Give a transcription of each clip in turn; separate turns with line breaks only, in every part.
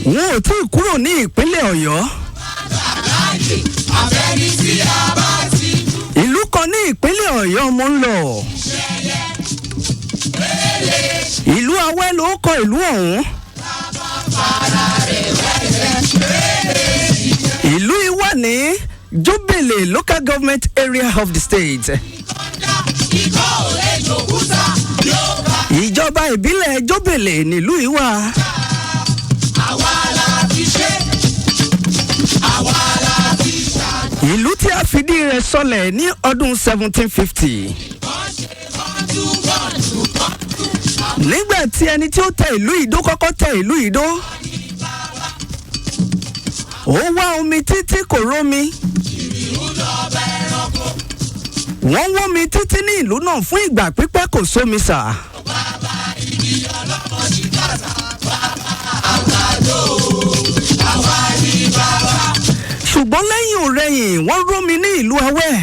wọn ò tí ì kúrò ní ìpínlẹ̀ Ọ̀yọ́. ìlú kan ní ìpínlẹ̀ Ọ̀yọ́ mo ń lọ. ìlú Awẹ́ ló kọ ìlú ọ̀hún. ìlú yìí wà ní Jobele local government area of the state. ìjọba ìbílẹ̀ Jobele nílùú yìí wà. ìlú tí a fìdí rẹ̀ sọlẹ̀ ní ọdún 1750. nígbà tí ẹni tí ó tẹ ìlú Ìdó kọ́kọ́ tẹ ìlú Ìdó, ó wá omi títí kò rómi. wọ́n wọ́n mi títí ní ìlú náà fún ìgbà pípẹ́ kò sómi sà. ṣùgbọ́n lẹ́yìn òrẹ́yìn wọ́n rómi ní ìlú Awẹ́.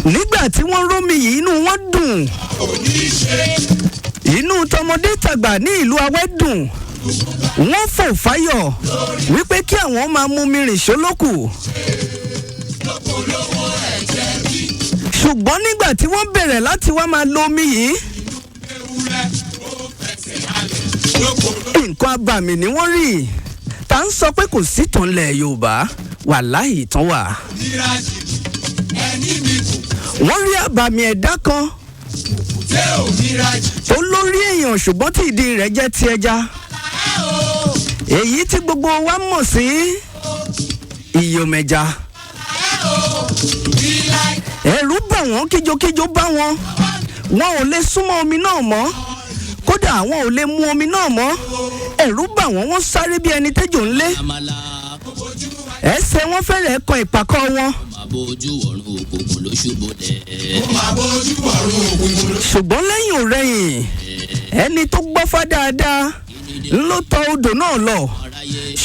nígbà tí wọ́n rómi yìí inú wọn dùn. inú tọmọdé tàgbà ní ìlú Awẹ́ dùn. wọ́n fò fáyọ̀ wípé kí àwọn máa mú mi rìn ṣólókù. ṣùgbọ́n nígbà tí wọ́n bẹ̀rẹ̀ láti wá máa lo omi yìí, nǹkan abàmì ni wọ́n rí. tá ń sọ pé kò sí tàn lẹ̀ Yorùbá, wàláhì tán wà. wọ́n rí àbàmì ẹ̀dá kan tó lórí èèyàn ṣùgbọ́n tí ìdí rẹ̀ jẹ́ ti ẹja. èyí tí gbogbo wa mọ̀ sí ìyòmẹja. ẹ̀rù bà wọ́n, kíjokíjo bá wọn. wọn ò lè súnmọ́ omi náà mọ́, kódà àwọn ò lè mu omi náà mọ́. ẹ̀rù bà wọ́n, wọ́n sáré bí ẹni tẹ́jọ ń lé. ẹsẹ̀ wọn fẹ́rẹ̀ kan ìpàkọ́ wọn. ṣùgbọ́n lẹ́yìn òrẹ́yìn ẹni tó gbọ́fá dáadáa ló tọ odò náà lọ.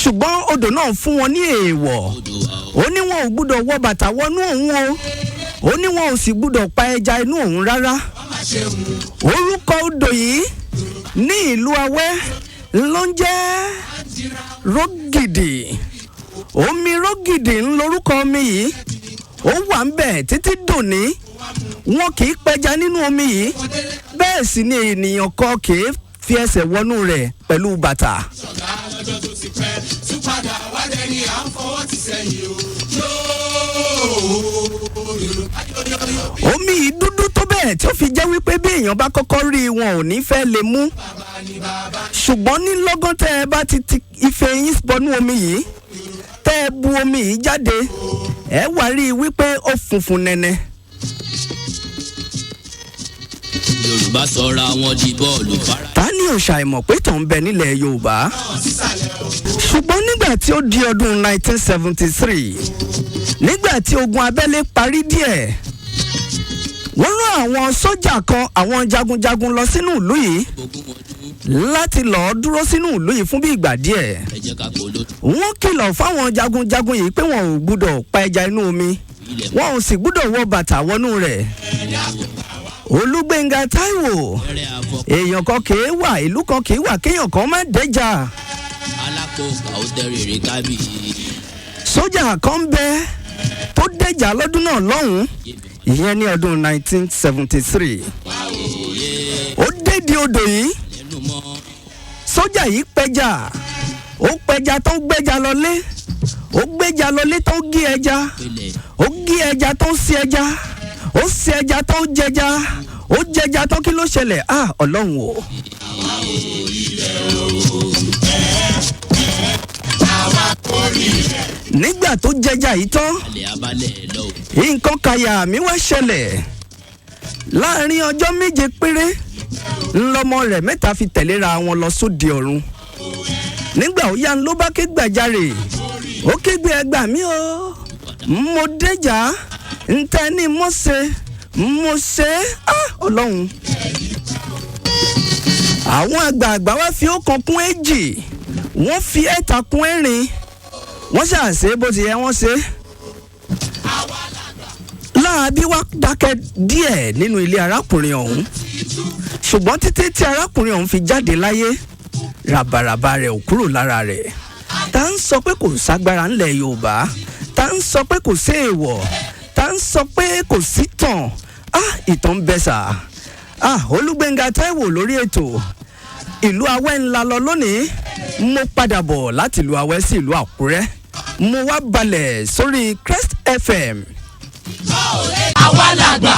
ṣùgbọ́n odò náà fún wọn ní èèwọ̀. ó ní wọn ò gbúdọ̀ wọ bàtà wọnú òun o. ó ní wọn ò sì gbúdọ̀ pa ẹja inú òun rárá. orúkọ odò yìí ní ìlú Awẹ́ ló ń jẹ́ ROGIDI. omi ROGIDI ń lorúkọ omi yìí. ó wà ń bẹ̀ títí dòní. wọn kì í pẹja nínú omi yìí. bẹ́ẹ̀ sì ni ènìyàn kan kì í fi ẹsẹ̀ wọnú rẹ̀ pẹ̀lú bàtà. omi yìí dúdú tó bẹ́ẹ̀ tí ó fi jẹ́ wípé bí èèyàn bá kọ́kọ́ rí wọn ò ní fẹ́ lè mú. ṣùgbọ́n ní lọ́gán tẹ́ ẹ bá ti ife yín bọnú omi yìí, tẹ́ ẹ bu omi yìí jáde, ẹ wá rí i wípé ó funfun nẹ́nẹ́.
Yorùbá sọra wọn di bọ́ọ̀lù fara.
ta ni ò ṣàìmọ̀ pé tó ń bẹ nílẹ̀ Yorùbá. ṣùgbọ́n nígbà tí ó di ọdún 1973, nígbà tí ogun abẹ́lé parí díẹ̀, wọ́n rán àwọn sójà kan, àwọn jagunjagun lọ sínú ìlú yìí láti lọ́ọ́ dúró sínú ìlú yìí fún bí ìgbà díẹ̀. wọ́n kìlọ̀ fáwọn jagunjagun yìí pé wọn ò gbúdọ̀ pa ẹja inú omi, wọn ò sì gbúdọ̀ wọ bàtà wọnú rẹ̀. Olúgbénga Táíwò, èèyàn kan kì í wà, ìlú kan kì í wà kéèyàn kan má dẹ́jà. sójà kan bẹ tó dẹ́jà lọ́dún náà lọ́hùn-ún, ìyẹn ní ọdún 1973. ó dédi odò yìí, sójà yìí pẹja, ó pẹja tó ń gbẹ́ja lọlé, ó gbẹ́ja lọlé tó ń gé ẹja, ó gé ẹja tó ń sí ẹja, ó sí ẹja tó ń jẹja, ó jẹja tó kí ló ṣẹlẹ̀? Ọlọ́run o. nígbà tó jẹja yìí tán, nǹkan kàyà mi wá ṣẹlẹ̀. láàrin ọjọ́ 7 péré ńlọmọ rẹ̀ 3 fi tẹ̀léra wọn lọ sóde ọ̀run. nígbà ó yá ló bá ké gbàjarè, ó kégbe ẹgbà mí o, mo dẹ́jà ntẹ́ ni mo ṣe Ọlọ́run. àwọn àgbààgbà wá fi 1 kún 2, wọ́n fi 3 kún 4, wọ́n ṣàṣe bó ti yẹ wọ́n ṣe. láabi wá dákẹ́ díẹ̀ nínú ilé arákùnrin ọ̀hún ṣùgbọ́n títí tí arákùnrin ọ̀hún fi jáde láyé ràbàràbà rẹ̀ ò kúrò lára rẹ̀. tá ń sọ pé kò ságbára ńlẹ̀ Yorùbá, tá ń sọ pé kò sí èèwọ̀, tá ń sọ pé kò sí tàn. Ìtàn ń bẹ sà. Olúgbénga Táíwò lórí ètò ìlú Awẹ́ ńlá lọ lónìí. Mo padà bọ̀ láti ìlú Awẹ́ sí ìlú Àkúrẹ́. Mo wá balẹ̀ sórí Crest FM.
Àwa làgbà.